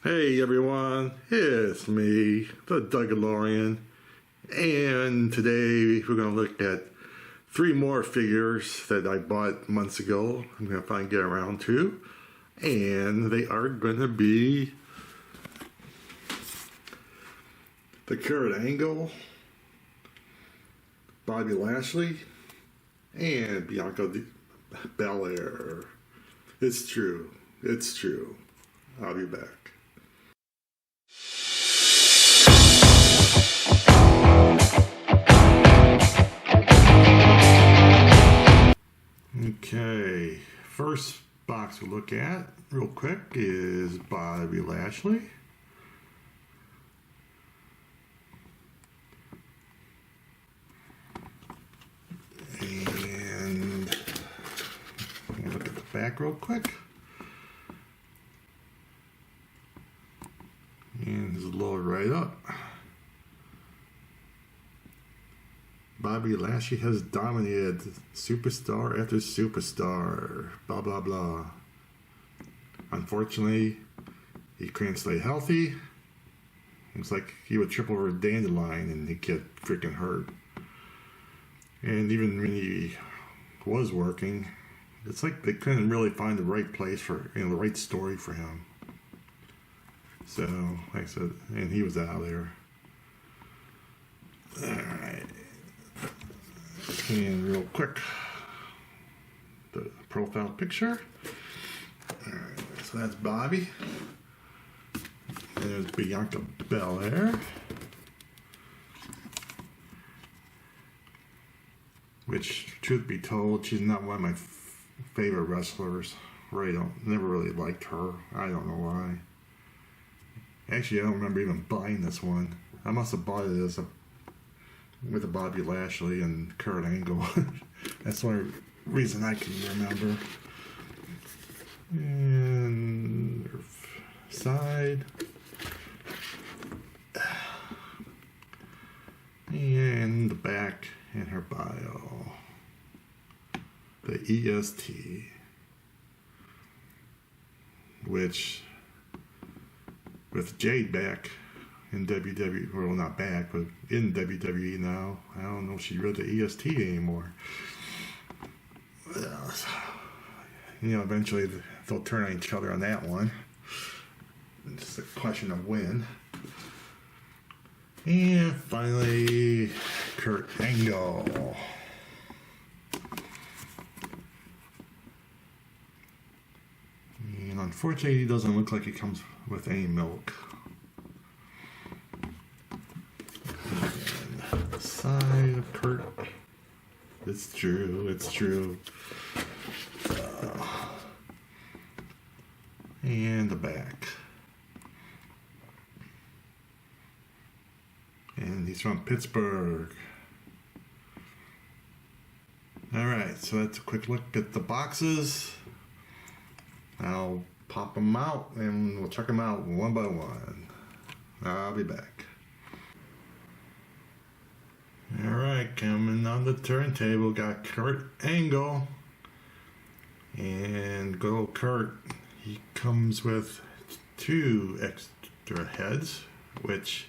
Hey everyone, it's me, the Dougalorian, and today we're going to look at 3 more figures that I bought months ago. I'm going to finally get around to, and they are going to be the Kurt Angle, Bobby Lashley, and Bianca Belair. It's true. I'll be back. Okay, first box we'll look at real quick is Bobby Lashley. And we'll look at the back real quick. And just lower right up. Bobby Lashley has dominated superstar after superstar, blah blah blah. Unfortunately, he couldn't stay healthy. It's like he would trip over a dandelion and he'd get freaking hurt. And even when he was working, it's like they couldn't really find the right place for, the right story for him. So, like I said, and he was out of there. Alright. And real quick, the profile picture. Alright, so that's Bobby. And there's Bianca Belair. Which, truth be told, she's not one of my favorite wrestlers. Never really liked her. I don't know why. Actually, I don't remember even buying this one. I must have bought it as with a Bobby Lashley and Kurt Angle. That's the only reason I can remember. And her side. And the back and her bio. The EST. Which, with Jade back in WWE, well, not back, but in WWE now. I don't know if she's really the EST anymore. Eventually they'll turn on each other on that one. It's just a question of when. And finally, Kurt Angle. And unfortunately, he doesn't look like he comes with any milk. Side of Kurt. It's true. And the back. And he's from Pittsburgh. Alright, so that's a quick look at the boxes. I'll pop them out and we'll check them out one by one. I'll be back. Alright, coming on the turntable, got Kurt Angle. And good old Kurt, he comes with 2 extra heads, which,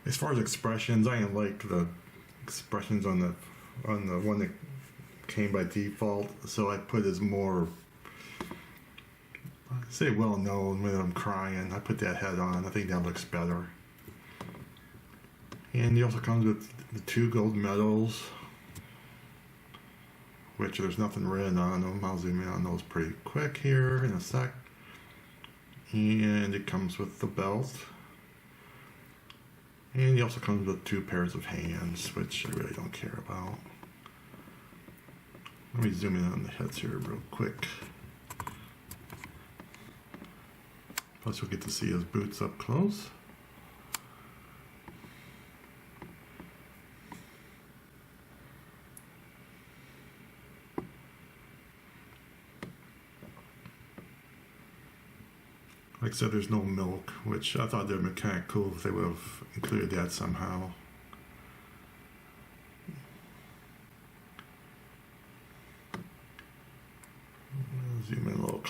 as far as expressions, I didn't like the expressions on the one that came by default, so I put as more, I'd say, well known. When I'm crying, I put that head on. I think that looks better. And he also comes with the 2 gold medals, which there's nothing written on them. I'll zoom in on those pretty quick here in a sec. And it comes with the belt. And he also comes with 2 pairs of hands, which I really don't care about. Let me zoom in on the heads here real quick. Plus we'll get to see his boots up close. Like I said, there's no milk, which I thought that would have been kind of cool if they would have included that somehow.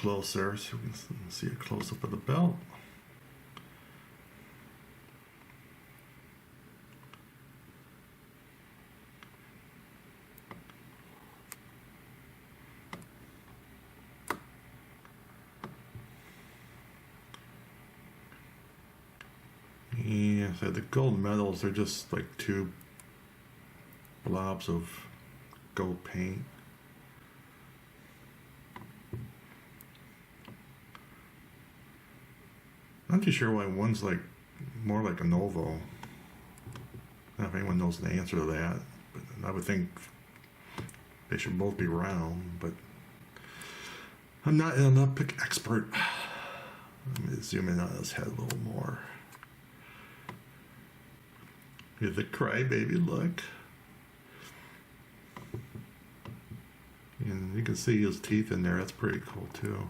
closer so we can see a close-up of the belt. And so the gold medals are just like two blobs of gold paint. Not too sure why one's like more like a Novo. I don't know if anyone knows the answer to that, but I would think they should both be round, but I'm not an Olympic expert. Let me zoom in on his head a little more. Get the crybaby look. And you can see his teeth in there, that's pretty cool too.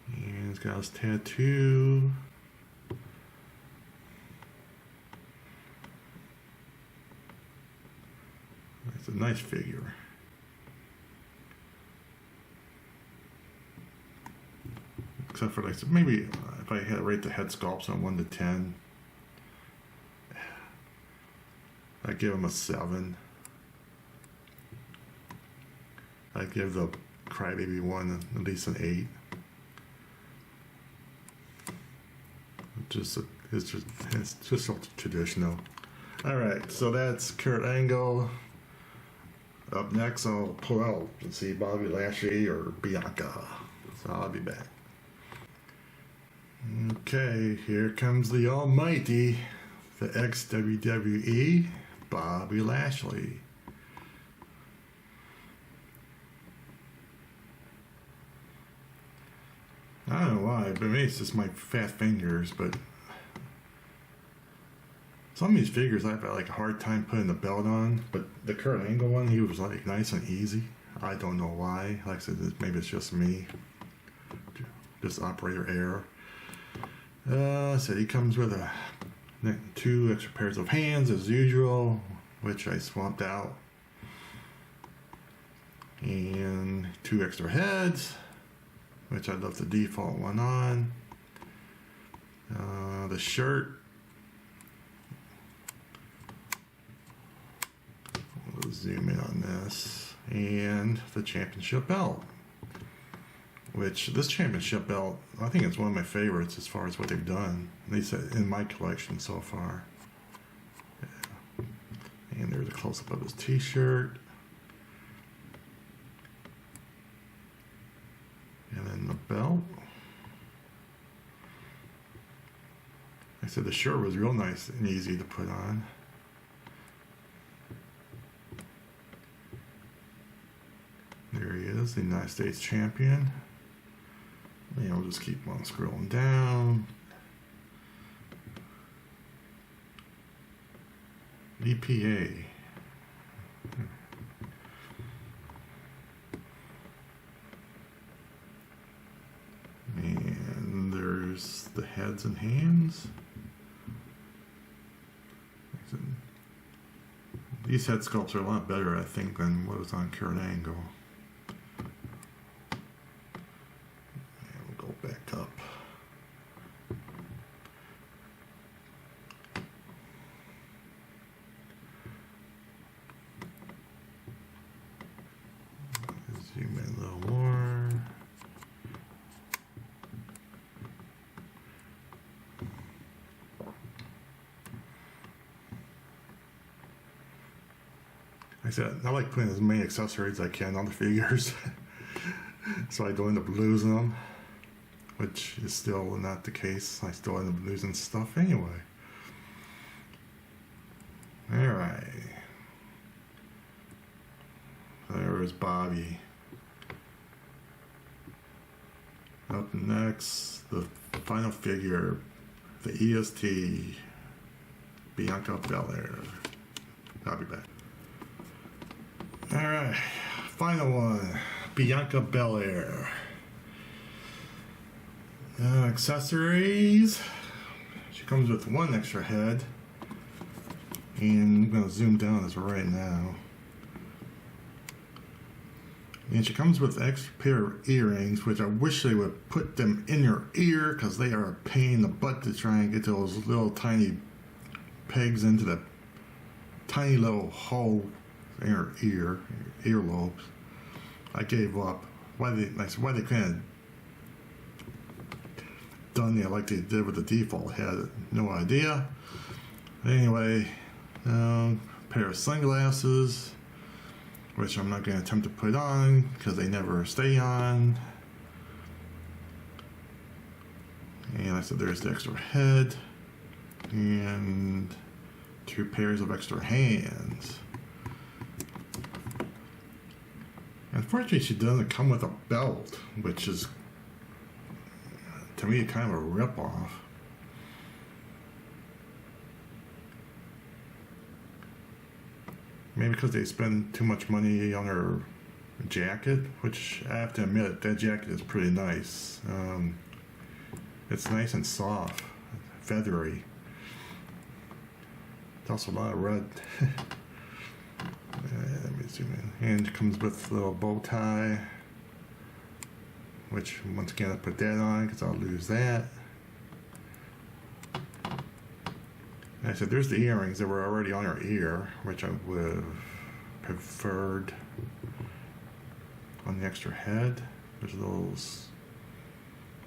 And he's got his tattoo. It's a nice figure. Except for like, maybe if I had to rate the head sculpts on 1 to 10, I'd give him a 7. I'd give the Crybaby one at least an 8. It's just so traditional. Alright, so that's Kurt Angle. Up next, I'll pull out and see Bobby Lashley or Bianca. So I'll be back. Okay, here comes the almighty, the ex-WWE, Bobby Lashley. I don't know why, but maybe it's just my fat fingers, but some of these figures I've had like a hard time putting the belt on, but the Kurt Angle one, he was like nice and easy. I don't know why. Like I said, maybe it's just me. Just operator error. So he comes with 2 extra pairs of hands as usual, which I swapped out. And 2 extra heads, which I left the default one on. The shirt. We'll zoom in on this. And the championship belt. Which, this championship belt, I think it's one of my favorites as far as what they've done. At least in my collection so far. Yeah. And there's a close-up of his t-shirt. And then the belt. Like I said, the shirt was real nice and easy to put on. There he is, the United States champion. And I'll just keep on scrolling down. EPA. And there's the heads and hands. These head sculpts are a lot better, I think, than what was on Kurt Angle. Back up. Zoom in a little more. Like I said, I like putting as many accessories as I can on the figures so I don't end up losing them. Which is still not the case. I still end up losing stuff anyway. Alright. There is Bobby. Up next, the final figure, the EST, Bianca Belair. I'll be back. Alright, final one, Bianca Belair. Accessories. She comes with 1 extra head. And I'm going to zoom down on this right now. And she comes with an extra pair of earrings, which I wish they would put them in your ear because they are a pain in the butt to try and get those little tiny pegs into the tiny little hole in your earlobes. I gave up. I said, why they couldn't have done it like they did with the default head? No idea. Anyway, pair of sunglasses, which I'm not going to attempt to put on because they never stay on. And I said there's the extra head and 2 pairs of extra hands. Unfortunately, she doesn't come with a belt, which is, to me, kind of a ripoff. Maybe because they spend too much money on her jacket, which I have to admit, that jacket is pretty nice. It's nice and soft, feathery. It's also a lot of red. Let me zoom in. And it comes with a little bow tie, which once again I put that on because I'll lose that. And I said there's the earrings that were already on her ear, which I would have preferred on the extra head. There's those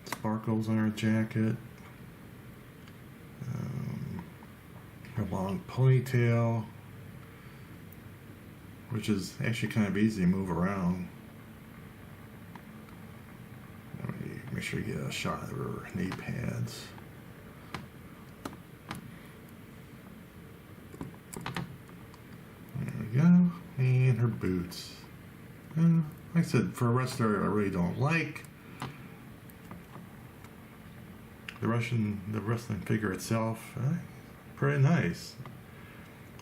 sparkles on her jacket. Her long ponytail, which is actually kind of easy to move around. Let me make sure you get a shot of her knee pads. There we go. And her boots. Like I said, for a wrestler I really don't like. The wrestling figure itself, pretty nice.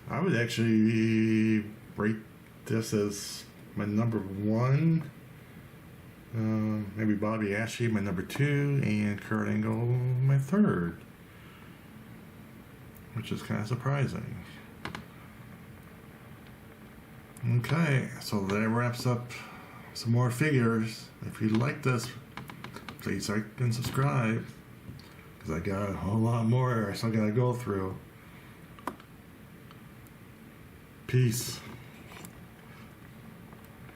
I would actually rate this as my number 1. Maybe Bobby Lashley, my number 2, and Kurt Angle, my 3rd. Which is kind of surprising. Okay, so that wraps up some more figures. If you like this, please like and subscribe, because I got a whole lot more I still gotta go through. Peace.